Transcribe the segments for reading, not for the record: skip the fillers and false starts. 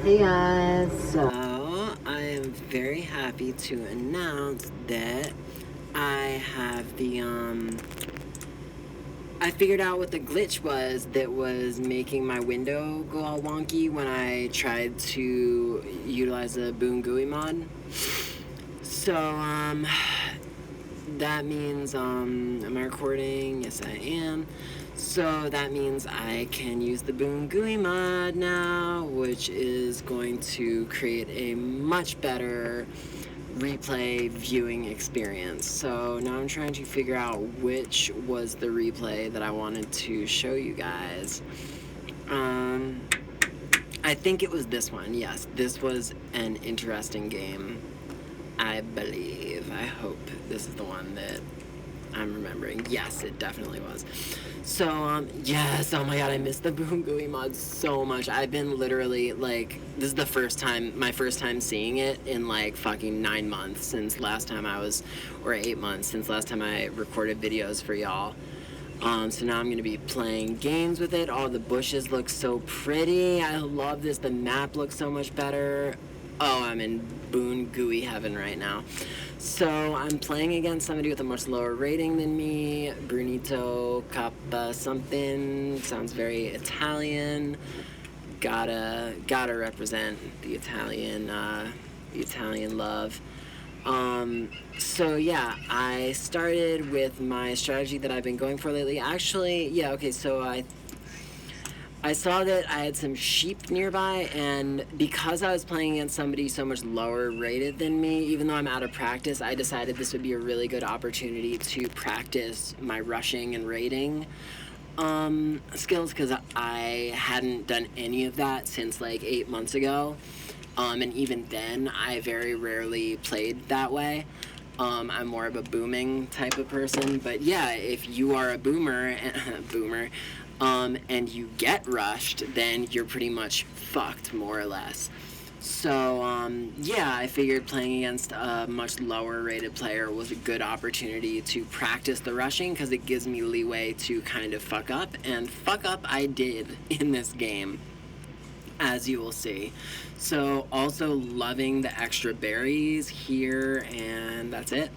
Hey guys, so I am very happy to announce that I have I figured out what the glitch was that was making my window go all wonky when I tried to utilize a Boon GUI mod. So, that means, am I recording? Yes, I am. So that means I can use the Boon GUI mod now, which is going to create a much better replay viewing experience. So now I'm trying to figure out which was the replay that I wanted to show you guys. I think it was this one. Yes, this was an interesting game, I believe. I hope this is the one that I'm remembering. Yes, it definitely was. So, yes, oh my god, I miss the Boon GUI mod so much. I've been literally, like, this is the first time, my first time seeing it in, like, fucking 9 months since last time I was, or 8 months since last time I recorded videos for y'all. So now I'm going to be playing games with it. All the bushes look so pretty. I love this. The map looks so much better. Oh, I'm in Boon GUI heaven right now. So I'm playing against somebody with a much lower rating than me. Brunitocappello something. Sounds very Italian. Gotta represent the Italian love. So yeah, I started with my strategy that I've been going for lately. Actually, yeah, okay, so I saw that I had some sheep nearby, and because I was playing against somebody so much lower rated than me, even though I'm out of practice, I decided this would be a really good opportunity to practice my rushing and raiding skills, because I hadn't done any of that since like 8 months ago. And even then, I very rarely played that way. I'm more of a booming type of person, but yeah, if you are a boomer, and you get rushed, then you're pretty much fucked, more or less. So, yeah, I figured playing against a much lower rated player was a good opportunity to practice the rushing, because it gives me leeway to kind of fuck up, and fuck up I did in this game, as you will see. So, also loving the extra berries here, and that's it.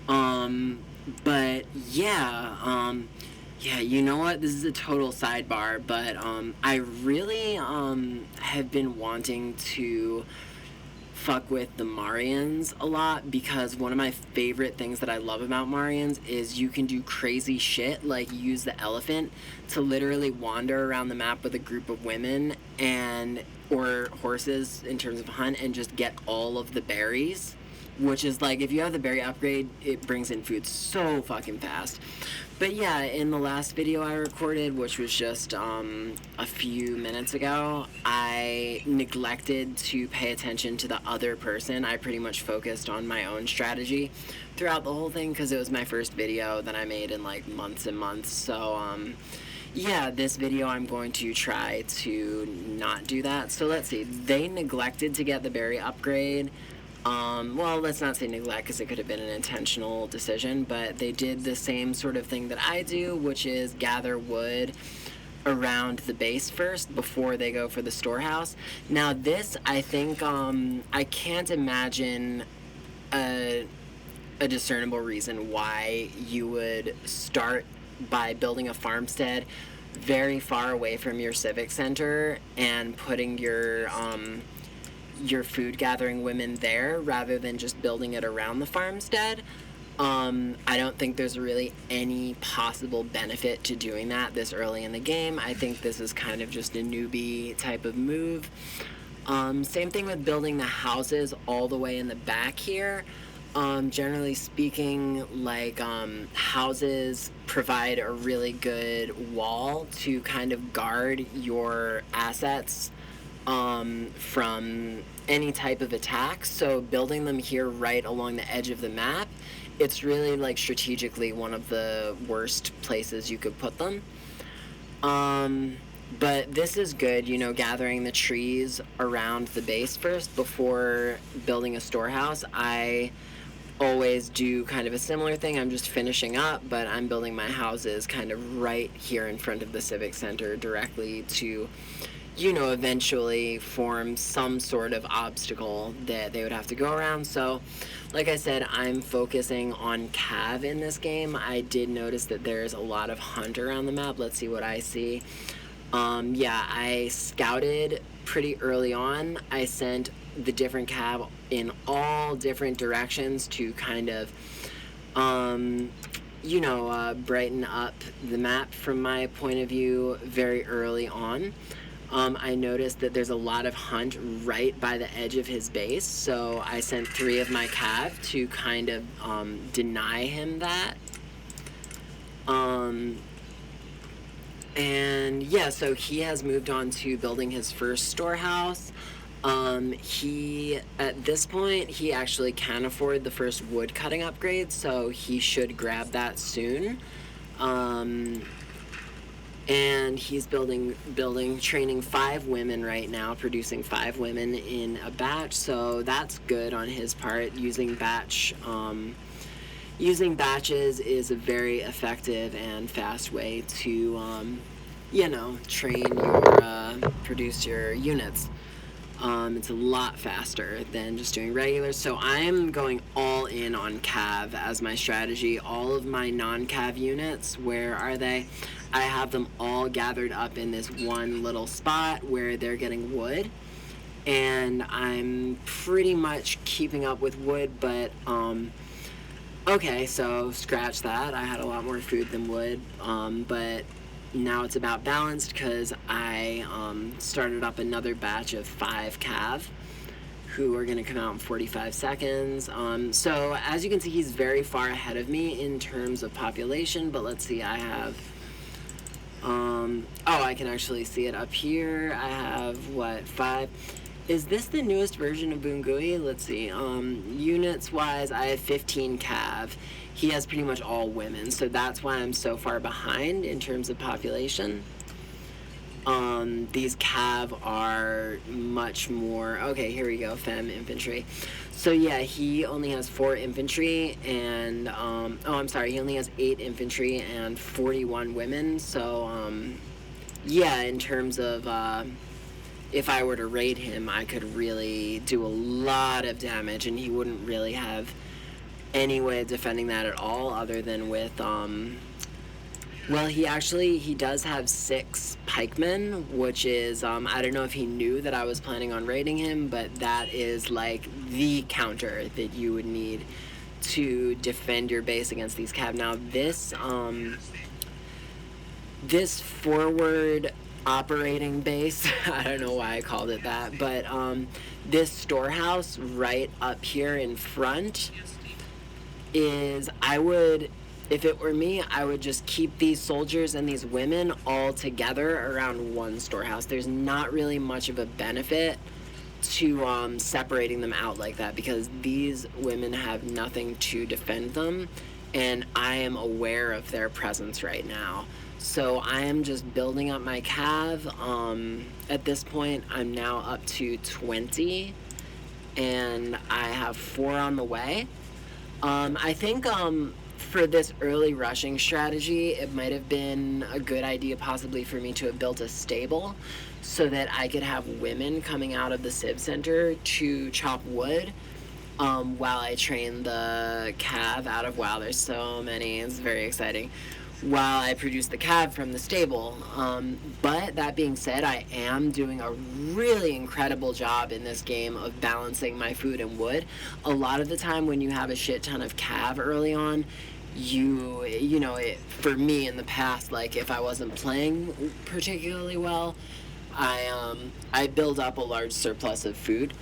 But yeah, yeah, you know what? This is a total sidebar, but I really have been wanting to fuck with the Marians a lot, because one of my favorite things that I love about Marians is you can do crazy shit, like use the elephant to literally wander around the map with a group of women and or horses in terms of hunt, and just get all of the berries, which is like, if you have the berry upgrade, it brings in food so fucking fast. But yeah, in the last video I recorded, which was just a few minutes ago, I neglected to pay attention to the other person. I pretty much focused on my own strategy throughout the whole thing, because it was my first video that I made in like months and months. So yeah, this video I'm going to try to not do that. So let's see, they neglected to get the berry upgrade. Well, let's not say neglect, because it could have been an intentional decision, but they did the same sort of thing that I do, which is gather wood around the base first before they go for the storehouse. Now this, I think, I can't imagine a discernible reason why you would start by building a farmstead very far away from your civic center and putting your food gathering women there, rather than just building it around the farmstead. I don't think there's really any possible benefit to doing that this early in the game. I think this is kind of just a newbie type of move. Same thing with building the houses all the way in the back here. Generally speaking, like, houses provide a really good wall to kind of guard your assets from any type of attack. So building them here right along the edge of the map, it's really like strategically one of the worst places you could put them. But this is good, you know, gathering the trees around the base first before building a storehouse. I always do kind of a similar thing. I'm just finishing up, but I'm building my houses kind of right here in front of the civic center, directly to eventually form some sort of obstacle that they would have to go around. So, like I said, I'm focusing on cav in this game. I did notice that there's a lot of hunt around the map. Let's see what I see. Yeah, I scouted pretty early on. I sent the different cav in all different directions to kind of, brighten up the map from my point of view very early on. I noticed that there's a lot of hunt right by the edge of his base, so I sent 3 of my cav to kind of deny him that. And yeah, so he has moved on to building his first storehouse. At this point, he actually can afford the first wood cutting upgrade, so he should grab that soon. And he's training 5 women right now, producing 5 women in a batch, so that's good on his part. Using batches is a very effective and fast way to, produce your units. It's a lot faster than just doing regular. So I'm going all in on cav as my strategy. All of my non-cav units, where are they? I have them all gathered up in this one little spot where they're getting wood. And I'm pretty much keeping up with wood, but, okay, so scratch that. I had a lot more food than wood, but now it's about balanced because I started up another batch of 5 cav who are going to come out in 45 seconds. So as you can see, he's very far ahead of me in terms of population, but let's see, I have, I can actually see it up here. I have, 5? Is this the newest version of Boongui? Let's see, units wise, I have 15 cav. He has pretty much all women, so that's why I'm so far behind in terms of population. These cav are much more, okay, here we go, femme infantry. So yeah, he only has 4 infantry and, he only has 8 infantry and 41 women, so, yeah, in terms of, if I were to raid him, I could really do a lot of damage, and he wouldn't really have any way of defending that at all, other than with, he does have 6 pikemen, which is, I don't know if he knew that I was planning on raiding him, but that is, like, the counter that you would need to defend your base against these cav. Now, this forward operating base, I don't know why I called it that, but this storehouse right up here in front is, if it were me, I would just keep these soldiers and these women all together around one storehouse. There's not really much of a benefit to separating them out like that, because these women have nothing to defend them, and I am aware of their presence right now. So I am just building up my cav. At this point, I'm now up to 20, and I have 4 on the way. I think for this early rushing strategy, it might have been a good idea possibly for me to have built a stable so that I could have women coming out of the Civ Center to chop wood while I train the cav out of, wow, there's so many, it's very exciting, while I produce the cav from the stable. But that being said, I am doing a really incredible job in this game of balancing my food and wood. A lot of the time when you have a shit ton of cav early on, for me in the past, like if I wasn't playing particularly well, I build up a large surplus of food.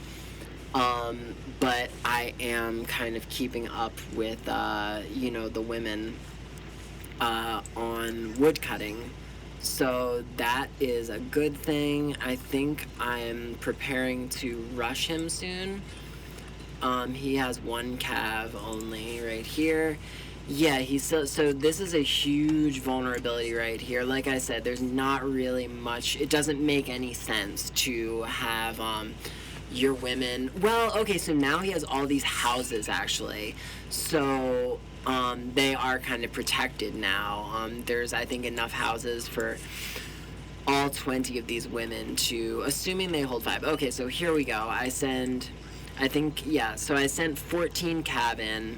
But I am kind of keeping up with, the women on wood cutting, so that is a good thing. I think I'm preparing to rush him soon. He has 1 cav only right here. Yeah, so this is a huge vulnerability right here. Like I said, there's not really much, it doesn't make any sense to have your women, well, okay, so now he has all these houses actually, so they are kind of protected now. There's, I think, enough houses for all 20 of these women to, assuming they hold 5. Okay, so here we go. I sent 14 cav in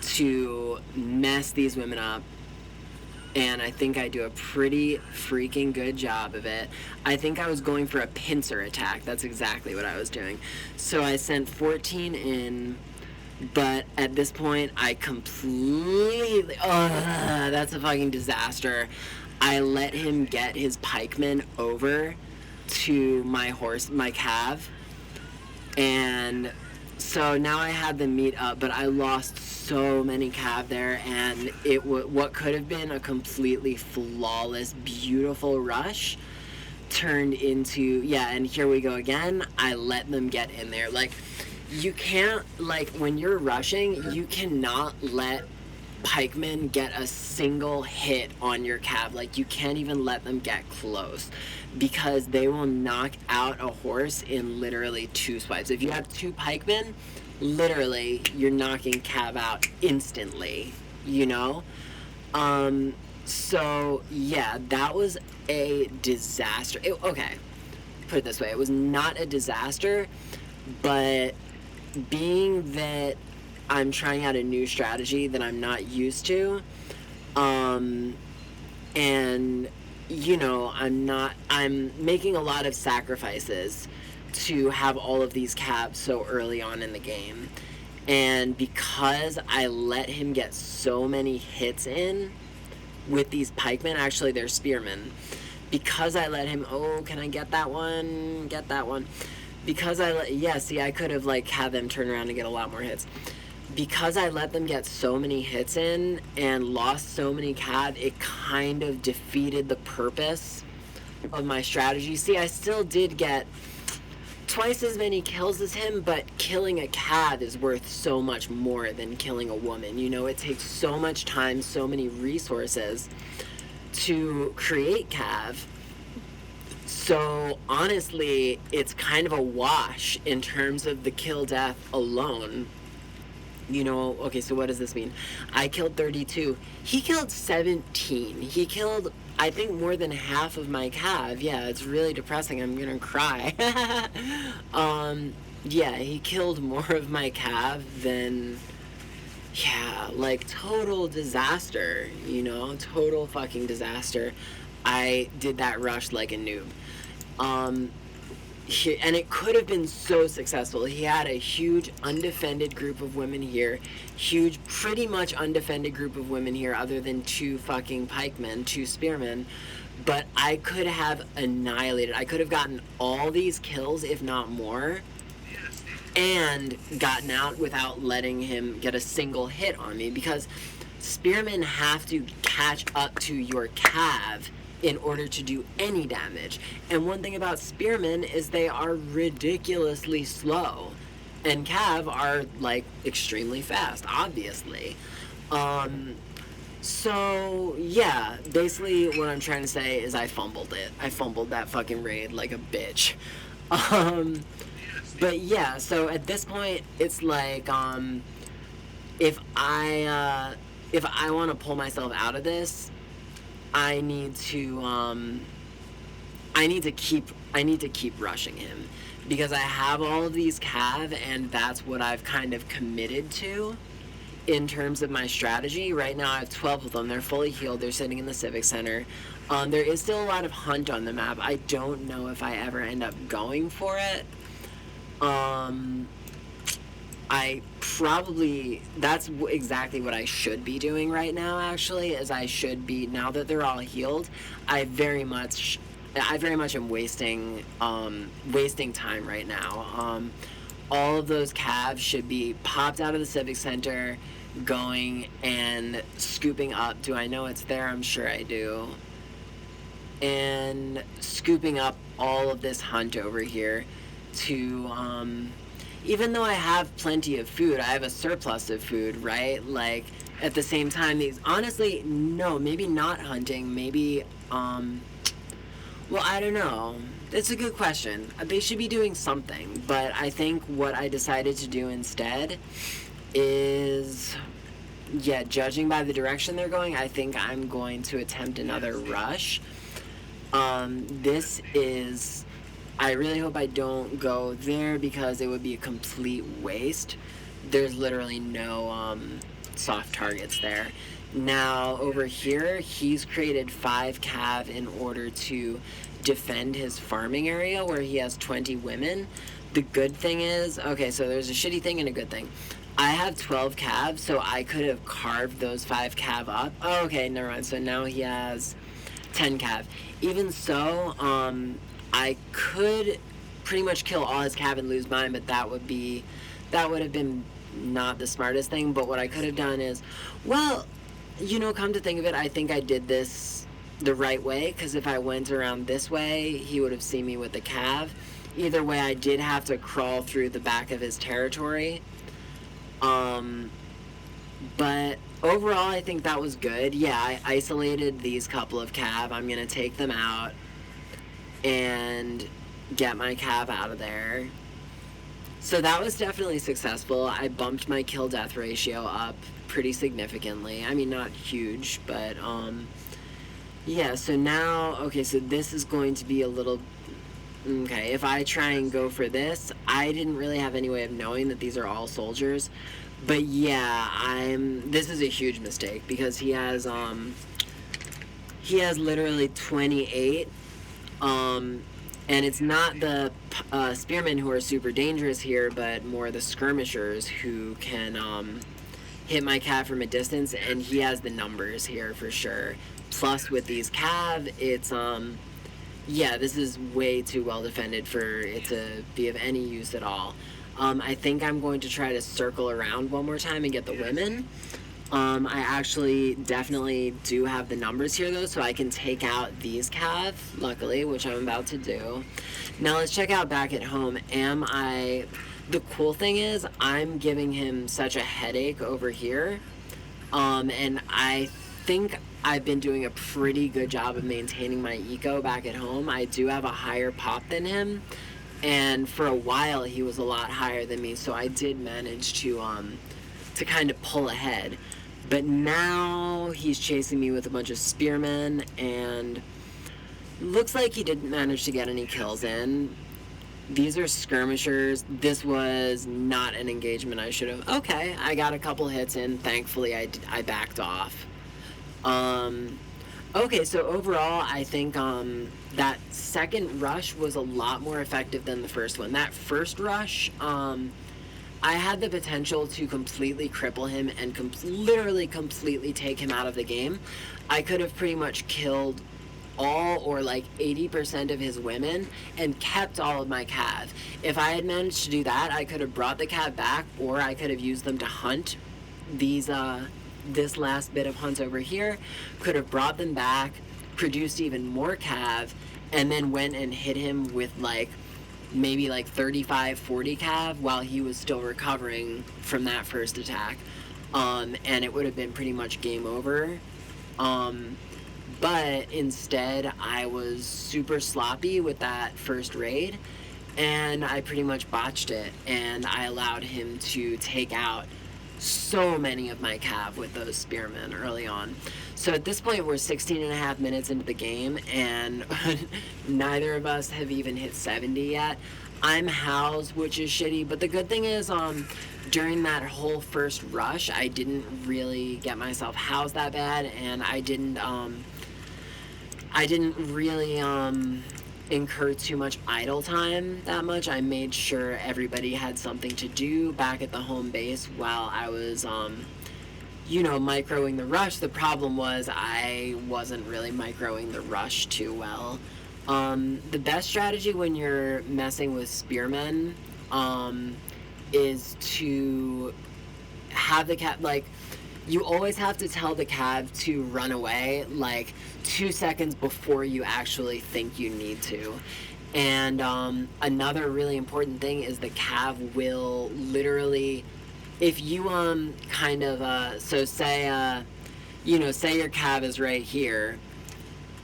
to mess these women up, and I think I do a pretty freaking good job of it. I think I was going for a pincer attack. That's exactly what I was doing. So I sent 14 in, but at this point, I completely... that's a fucking disaster. I let him get his pikeman over to my cav, and so now I had them meet up, but I lost so many cav there, and what could have been a completely flawless, beautiful rush turned into, and here we go again. I let them get in there. Like, you can't, like, when you're rushing, you cannot let pikemen get a single hit on your cav. Like, you can't even let them get close, because they will knock out a horse in literally 2 swipes. If you have 2 pikemen, literally, you're knocking cav out instantly, you know? So, yeah, that was a disaster. Okay, put it this way. It was not a disaster, but being that I'm trying out a new strategy that I'm not used to, and, you know, I'm making a lot of sacrifices to have all of these cabs so early on in the game. And because I let him get so many hits in with these pikemen, actually they're spearmen, because I let him, can I get that one? Get that one. Because I could have, like, had them turn around and get a lot more hits. Because I let them get so many hits in and lost so many cav, it kind of defeated the purpose of my strategy. See, I still did get twice as many kills as him, but killing a cav is worth so much more than killing a woman. You know, it takes so much time, so many resources to create cav. So, honestly, it's kind of a wash in terms of the kill death alone. You know, okay, so what does this mean? I killed 32. He killed 17. He killed, I think, more than half of my cav. Yeah, it's really depressing. I'm gonna cry. Yeah, he killed more of my cav than... Yeah, like, total disaster, you know? Total fucking disaster. I did that rush like a noob. And it could have been so successful. He had a huge undefended group of women here. Huge, pretty much undefended group of women here, other than 2 fucking pikemen, 2 spearmen. But I could have annihilated. I could have gotten all these kills, if not more, and gotten out without letting him get a single hit on me, because spearmen have to catch up to your cav in order to do any damage. And one thing about spearmen is they are ridiculously slow, and cav are, like, extremely fast, obviously. So yeah, basically what I'm trying to say is I fumbled it. I fumbled that fucking raid like a bitch. But yeah, so at this point it's like, if I want to pull myself out of this, I need to keep rushing him, because I have all of these cav, and that's what I've kind of committed to in terms of my strategy. Right now I have 12 of them. They're fully healed. They're sitting in the Civic Center. There is still a lot of hunt on the map. I don't know if I ever end up going for it. That's exactly what I should be doing right now, actually, is I should be, now that they're all healed, I very much am wasting time right now. All of those calves should be popped out of the Civic Center, going and scooping up. Do I know it's there? I'm sure I do. And scooping up all of this hunt over here to, even though I have plenty of food, I have a surplus of food, right? Like, at the same time, these, honestly, no, maybe not hunting, maybe, well, I don't know. It's a good question. They should be doing something, but I think what I decided to do instead is, yeah, judging by the direction they're going, I think I'm going to attempt another rush. This is, I really hope I don't go there because it would be a complete waste. There's literally no soft targets there. Now over here, he's created 5 cav in order to defend his farming area where he has 20 women. The good thing is, okay, so there's a shitty thing and a good thing. I have 12 cav, so I could have carved those 5 cav up. Oh, okay, never mind. So now he has 10 cav. Even so, I could pretty much kill all his cav and lose mine, but that would have been not the smartest thing. But what I could have done is, well, come to think of it, I think I did this the right way, because if I went around this way, he would have seen me with the cav. Either way, I did have to crawl through the back of his territory. But overall, I think that was good. Yeah, I isolated these couple of cav. I'm going to take them out and get my cav out of there. So that was definitely successful. I bumped my kill-death ratio up pretty significantly. I mean, not huge, but, yeah, so now, okay, so this is going to be a little... Okay, if I try and go for this, I didn't really have any way of knowing that these are all soldiers. But yeah, this is a huge mistake because he has literally 28. And it's not the spearmen who are super dangerous here, but more the skirmishers who can hit my cav from a distance, and he has the numbers here for sure. Plus with these cav, it's yeah, this is way too well defended for it to be of any use at all. I think I'm going to try to circle around one more time and get the women. I actually definitely do have the numbers here though, so I can take out these cav, luckily, which I'm about to do. Now let's check out back at home. The cool thing is, I'm giving him such a headache over here, and I think I've been doing a pretty good job of maintaining my eco back at home. I do have a higher pop than him, and for a while he was a lot higher than me, so I did manage to kind of pull ahead. But now he's chasing me with a bunch of spearmen, and looks like he didn't manage to get any kills in. These are skirmishers. This was not an engagement I should have... Okay, I got a couple hits in. Thankfully, I backed off. Okay, so overall, I think that second rush was a lot more effective than the first one. That first rush, I had the potential to completely cripple him and literally completely take him out of the game. I could have pretty much killed all or like 80% of his women and kept all of my cav. If I had managed to do that, I could have brought the cav back, or I could have used them to hunt these this last bit of hunt over here, could have brought them back, produced even more cav, and then went and hit him with like maybe like 35-40 cav while he was still recovering from that first attack, and it would have been pretty much game over. But instead I was super sloppy with that first raid, and I pretty much botched it, and I allowed him to take out so many of my cav with those spearmen early on. So at this point, we're 16 and a half minutes into the game, and neither of us have even hit 70 yet. I'm housed, which is shitty, but the good thing is, during that whole first rush, I didn't really get myself housed that bad, and I didn't really, incur too much idle time that much. I made sure everybody had something to do back at the home base while I was, microing the rush. The problem was I wasn't really microing the rush too well. The best strategy when you're messing with spearmen, is to have the cat, like, you always have to tell the cav to run away, like, 2 seconds before you actually think you need to. And another really important thing is the cav will literally, if you so say your cav is right here,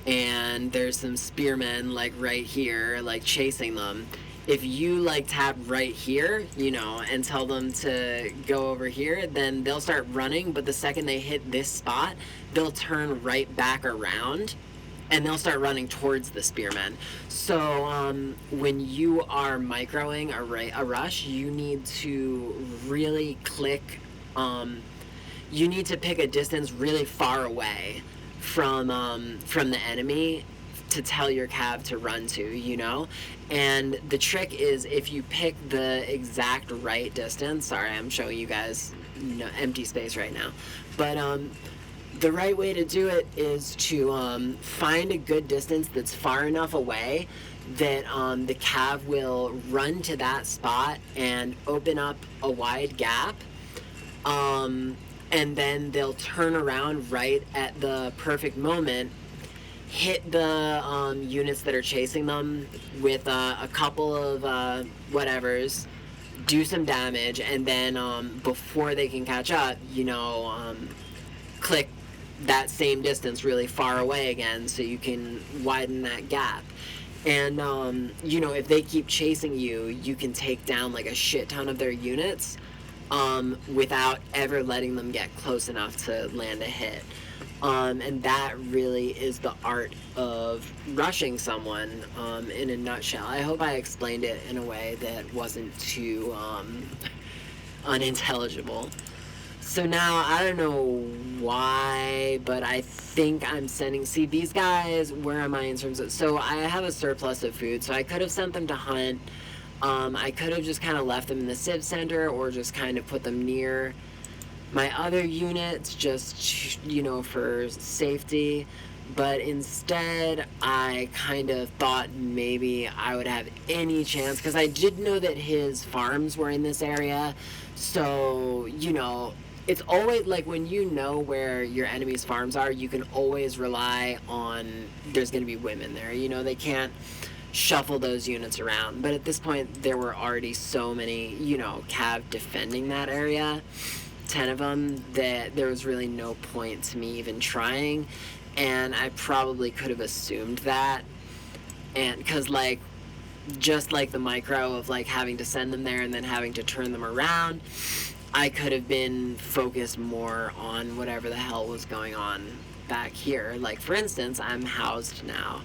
and there's some spearmen like right here, like chasing them. If you like tap right here, and tell them to go over here, then they'll start running, but the second they hit this spot, they'll turn right back around and they'll start running towards the spearmen. So when you are microing a rush, you need to really click. You need to pick a distance really far away from the enemy to tell your cav to run to, you know? And the trick is if you pick the exact right distance. Sorry, I'm showing you guys empty space right now. But the right way to do it is to find a good distance that's far enough away that the cav will run to that spot and open up a wide gap. And then they'll turn around right at the perfect moment, hit the units that are chasing them with a couple of whatevers, do some damage, and then before they can catch up, click that same distance really far away again so you can widen that gap. And, if they keep chasing you, you can take down like a shit ton of their units without ever letting them get close enough to land a hit. And that really is the art of rushing someone in a nutshell. I hope I explained it in a way that wasn't too unintelligible. So now, I don't know why, but I think I'm sending... See, these guys, where am I in terms of... So I have a surplus of food, so I could have sent them to hunt. I could have just kind of left them in the civ center or just kind of put them near my other units just, for safety. But instead, I kind of thought maybe I would have any chance, because I did know that his farms were in this area. So, it's always, like, when you know where your enemy's farms are, you can always rely on there's going to be women there. They can't shuffle those units around. But at this point, there were already so many, cav defending that area, 10 of them, that there was really no point to me even trying. And I probably could have assumed that. And because, just like the micro of, having to send them there and then having to turn them around, I could have been focused more on whatever the hell was going on back here. Like, for instance, I'm housed now.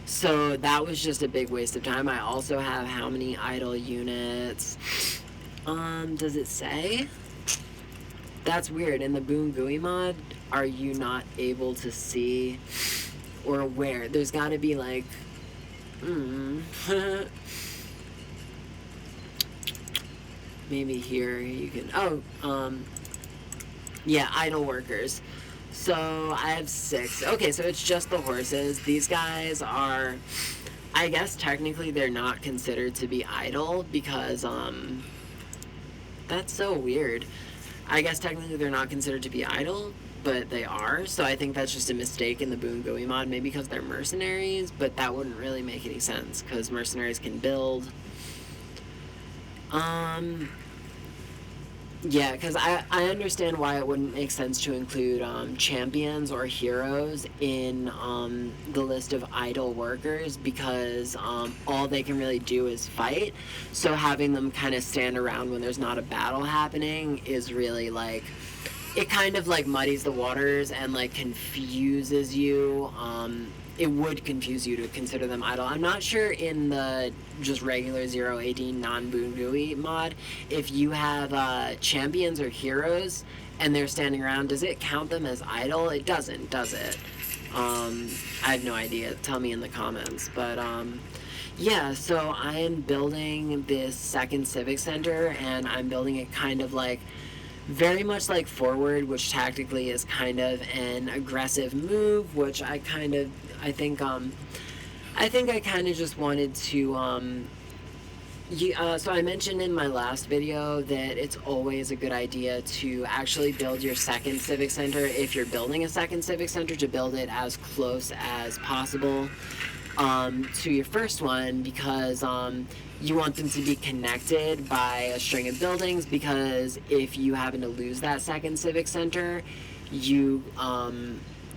So that was just a big waste of time. I also have how many idle units? Does it say? That's weird. In the Boom GUI mod, are you not able to see or where? There's got to be maybe here you can... yeah, idle workers. So I have 6. Okay, so it's just the horses. These guys are... I guess technically they're not considered to be idle because, that's so weird. I guess technically they're not considered to be idle, but they are. So I think that's just a mistake in the Boom GUI mod, maybe because they're mercenaries, but that wouldn't really make any sense because mercenaries can build. Yeah, because I understand why it wouldn't make sense to include champions or heroes in the list of idle workers because all they can really do is fight. So having them kind of stand around when there's not a battle happening is really it kind of muddies the waters and confuses you. It would confuse you to consider them idle. I'm not sure in the just regular 018 non-Boom GUI mod if you have champions or heroes and they're standing around, does it count them as idle? It doesn't, does it? I have no idea. Tell me in the comments. But yeah, so I am building this second civic center and I'm building it kind of very much like forward, which tactically is kind of an aggressive move, which I think I kind of just wanted to, so I mentioned in my last video that it's always a good idea to actually build your second civic center, if you're building a second civic center, to build it as close as possible to your first one, because you want them to be connected by a string of buildings, because if you happen to lose that second civic center, you'll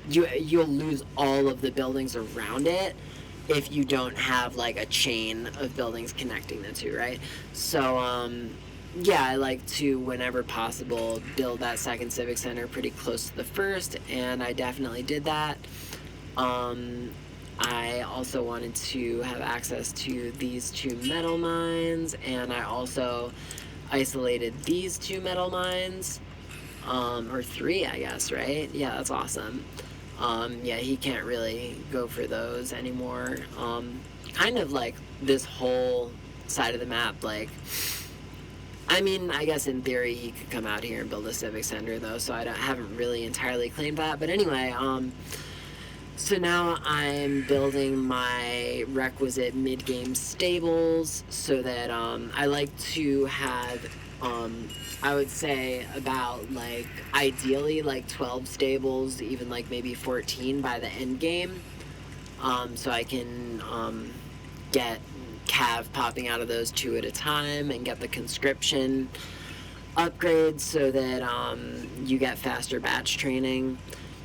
lose all of the buildings around it if you don't have a chain of buildings connecting the two, right? So yeah, I like to, whenever possible, build that second civic center pretty close to the first, and I definitely did that. I also wanted to have access to these 2 metal mines, and I also isolated these 2 metal mines, or 3, I guess, right? Yeah, that's awesome. Yeah, he can't really go for those anymore. Kind of like this whole side of the map, like, I mean, I guess in theory he could come out here and build a civic center, though, so haven't really entirely claimed that. But anyway, so now I'm building my requisite mid-game stables so that I like to have, I would say about, like, ideally like 12 stables, even like maybe 14 by the end game, so I can get cav popping out of those 2 at a time and get the conscription upgrades so that you get faster batch training.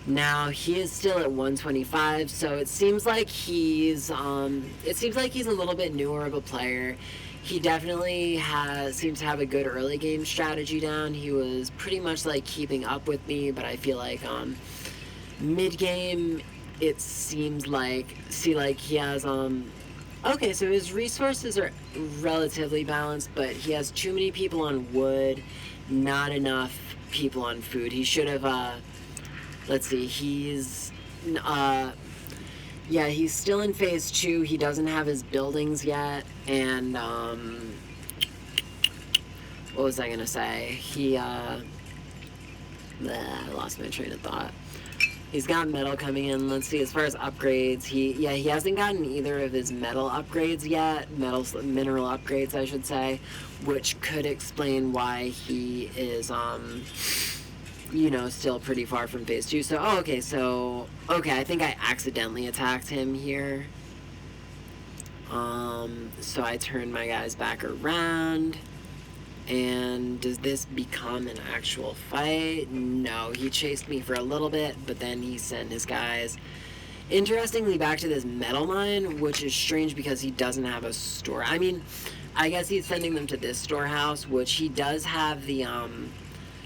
Now he is still at 125, so it seems like he's a little bit newer of a player. He definitely seems to have a good early game strategy down. He was pretty much like keeping up with me, but I feel like mid game it seems like he has okay, so his resources are relatively balanced, but he has too many people on wood, not enough people on food. He should have let's see, he's still in phase 2. He doesn't have his buildings yet, and what was I gonna say? I lost my train of thought. He's got metal coming in. Let's see, as far as upgrades, he hasn't gotten either of his metal upgrades yet. Mineral upgrades, I should say, which could explain why he is still pretty far from phase 2. So, I think I accidentally attacked him here. So I turned my guys back around. And does this become an actual fight? No, he chased me for a little bit, but then he sent his guys. Interestingly, back to this metal mine, which is strange because he doesn't have a store. I mean, I guess he's sending them to this storehouse, which he does have the,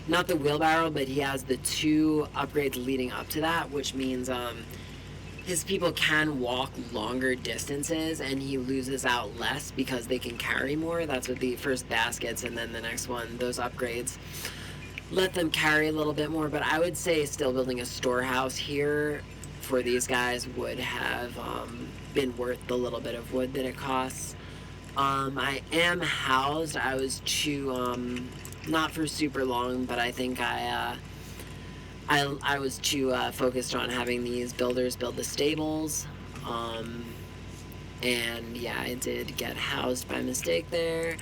not the wheelbarrow, but he has the 2 upgrades leading up to that, which means his people can walk longer distances and he loses out less because they can carry more. That's what the first baskets and then the next one, those upgrades, let them carry a little bit more. But I would say still building a storehouse here for these guys would have been worth the little bit of wood that it costs. I am housed. I was too, not for super long, but I think I was too focused on having these builders build the stables, and yeah, I did get housed by mistake there.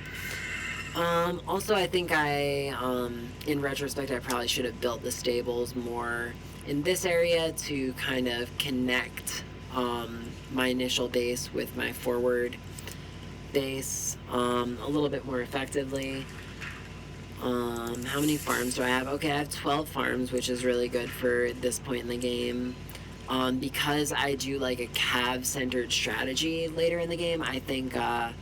Also, I think in retrospect, I probably should have built the stables more in this area to kind of connect my initial base with my forward base a little bit more effectively. How many farms do I have? Okay, I have 12 farms, which is really good for this point in the game. Because I do like a cav-centered strategy later in the game, I think I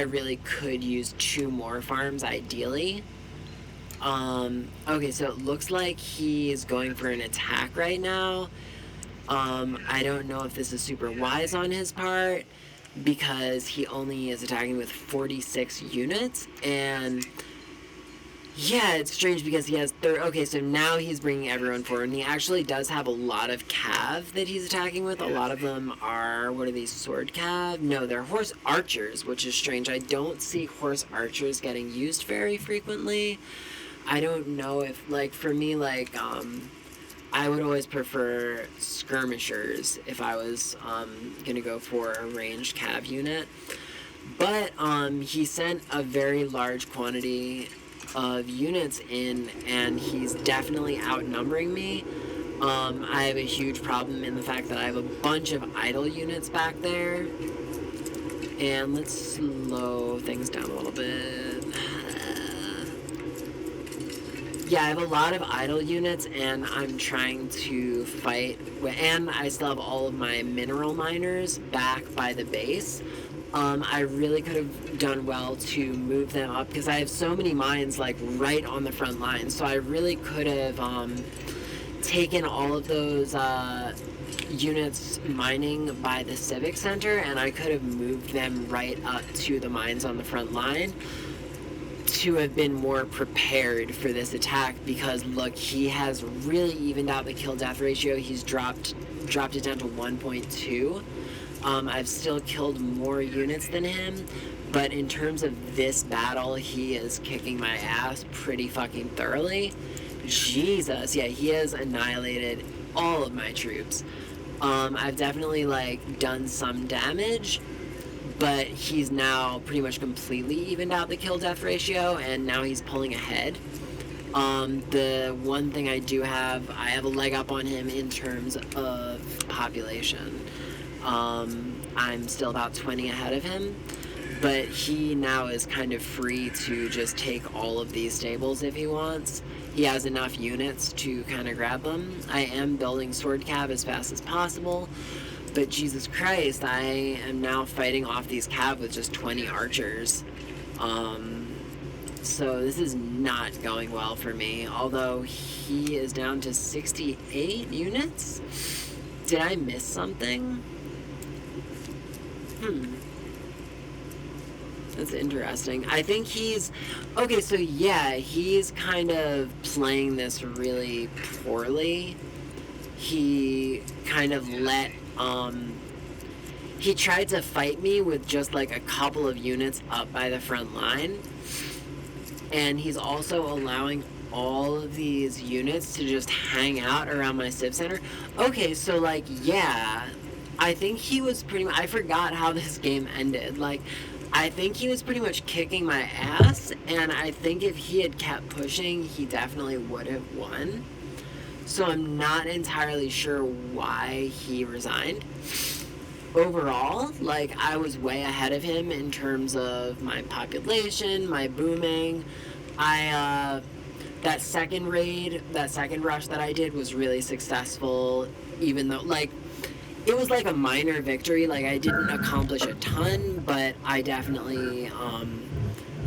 really could use 2 more farms, ideally. Okay, so it looks like he's going for an attack right now. I don't know if this is super wise on his part, because he only is attacking with 46 units, and yeah, it's strange because he has okay, so now he's bringing everyone forward, and he actually does have a lot of cav that he's attacking with. A lot of them are, what are these, sword cav? No, they're horse archers, which is strange. I don't see horse archers getting used very frequently. I don't know if, like, for me, like, I would always prefer skirmishers if I was gonna go for a ranged cav unit. But he sent a very large quantity of units in, and he's definitely outnumbering me. I have a huge problem in the fact that I have a bunch of idle units back there. And let's slow things down a little bit. Yeah, I have a lot of idle units, and I'm trying to fight, and I still have all of my mineral miners back by the base. I really could have done well to move them up, because I have so many mines, like, right on the front line, so I really could have taken all of those units mining by the Civic Center, and I could have moved them right up to the mines on the front line to have been more prepared for this attack, because look, he has really evened out the kill-death ratio. He's dropped it down to 1.2. I've still killed more units than him, but in terms of this battle, he is kicking my ass pretty fucking thoroughly. Jesus, yeah, he has annihilated all of my troops. I've definitely, like, done some damage, but he's now pretty much completely evened out the kill-death ratio, and now he's pulling ahead. The one thing I have a leg up on him in terms of population. I'm still about 20 ahead of him, but he now is kind of free to just take all of these stables if he wants. He has enough units to kind of grab them. I am building sword cav as fast as possible, but Jesus Christ, I am now fighting off these cav with just 20 archers. So this is not going well for me, although he is down to 68 units. Did I miss something? That's interesting. I think he's... Okay, so yeah, he's kind of playing this really poorly. He kind of let... he tried to fight me with just like a couple of units up by the front line. And he's also allowing all of these units to just hang out around my Civ Center. Okay, so like, yeah, I think he was pretty much... I forgot how this game ended. Like, I think he was pretty much kicking my ass, and I think if he had kept pushing, he definitely would have won. So I'm not entirely sure why he resigned. Overall, like, I was way ahead of him in terms of my population, my booming. That second rush that I did was really successful, even though, like, it was like a minor victory. Like, I didn't accomplish a ton, but I definitely,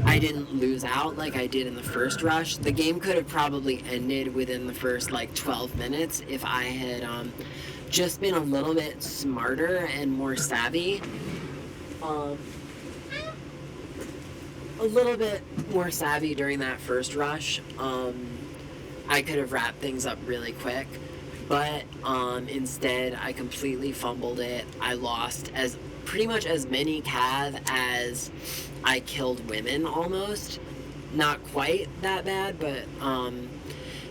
I didn't lose out like I did in the first rush. The game could have probably ended within the first, like, 12 minutes if I had, just been a little bit smarter and more savvy. A little bit more savvy during that first rush. I could have wrapped things up really quick. But instead, I completely fumbled it. I lost pretty much as many cav as I killed women, almost. Not quite that bad, but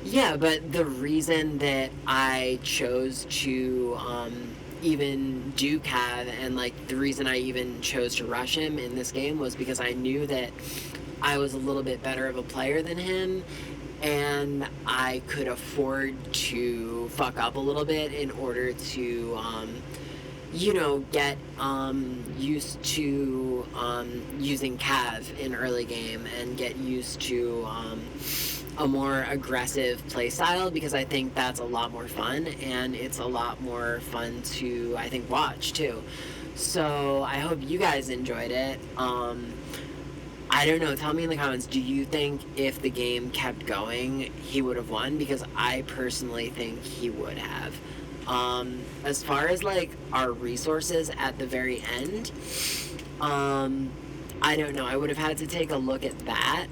yeah. But the reason that I chose to even do cav, and like the reason I even chose to rush him in this game, was because I knew that I was a little bit better of a player than him, and I could afford to fuck up a little bit in order to, you know, get used to using cav in early game and get used to a more aggressive playstyle, because I think that's a lot more fun, and it's a lot more fun to, I think, watch too. So I hope you guys enjoyed it. I don't know, tell me in the comments, do you think if the game kept going, he would have won? Because I personally think he would have. As far as, like, our resources at the very end, I don't know, I would have had to take a look at that,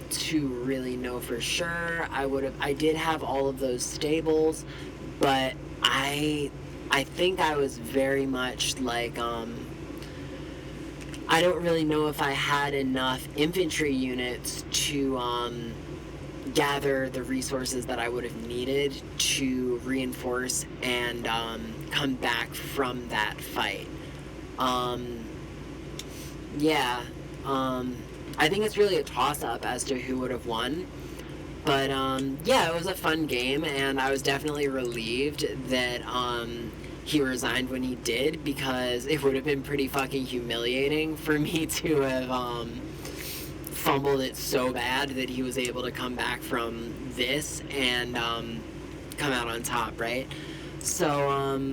to really know for sure. I did have all of those stables, but I think I was very much, like, I don't really know if I had enough infantry units to gather the resources that I would have needed to reinforce and come back from that fight. Yeah, I think it's really a toss-up as to who would have won. But yeah, it was a fun game, and I was definitely relieved that he resigned when he did, because it would have been pretty fucking humiliating for me to have fumbled it so bad that he was able to come back from this and come out on top, right? So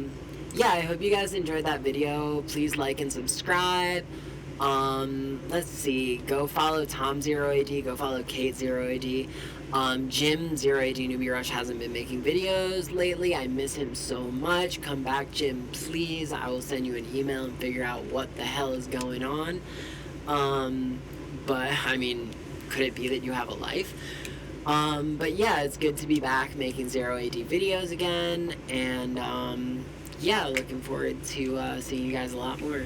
yeah, I hope you guys enjoyed that video. Please like and subscribe. Let's see, go follow Tom0AD, go follow Kate0AD. Jim, 0AD Newbie Rush, hasn't been making videos lately. I miss him so much. Come back, Jim, please. I will send you an email and figure out what the hell is going on. But, I mean, could it be that you have a life? But yeah, it's good to be back making 0AD videos again. And, yeah, looking forward to seeing you guys a lot more.